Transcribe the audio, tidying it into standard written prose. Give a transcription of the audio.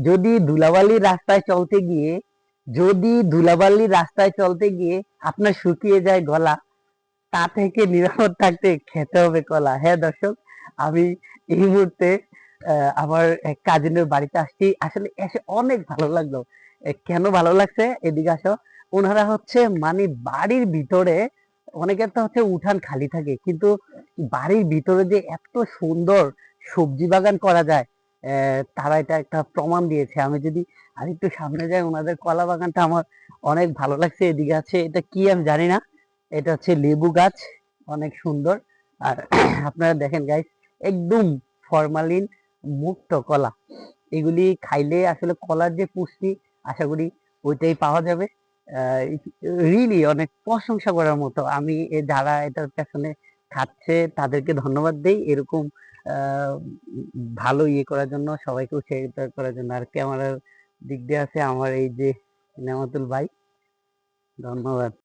যদি ধুলাবালির রাস্তায় চলতে গিয়ে যদি ধুলাবালির রাস্তায় চলতে গিয়ে আপনার শুকিয়ে যায় গলা, তা থেকে নিরাপদ থাকতে খেতে হবে কলা। হ্যাঁ দর্শক, আমি এই মুহূর্তে আমার এক কাজিনের বাড়িতে আসছি। আসলে এসে অনেক ভালো লাগলো। কেন ভালো লাগছে, এদিকে আসো। ওনারা হচ্ছে মানে বাড়ির ভিতরে, অনেকের তো হচ্ছে উঠান খালি থাকে, কিন্তু বাড়ির ভিতরে যে এত সুন্দর সবজি বাগান করা যায়, তারা এটা একটা প্রমাণ দিয়েছে। আমি যদি আরেকটু সামনে যাই, ওনাদের কলা বাগানটা আমার অনেক ভালো লাগছে। এদিকে আছে, এটা কি আমি জানি না, এটা হচ্ছে লেবু গাছ, অনেক সুন্দর। আর আপনারা দেখেন গাইস, একদম ফরমালিন মুক্ত কলা। এগুলি খাইলে আসলে কলার যে পুষ্টি, আশা করি ওইটাই পাওয়া যাবে। রিয়েলি অনেক প্রশংসা করার মতো। আমি যারা এটার পেছনে খাচ্ছে তাদেরকে ধন্যবাদ দেই, এরকম আহ, ভালো ইয়ে করার জন্য, সবাইকে উৎসাহিত করার জন্য। আর ক্যামেরার দিক দিয়ে আছে আমার এই যে নেমাতুল ভাই, ধন্যবাদ।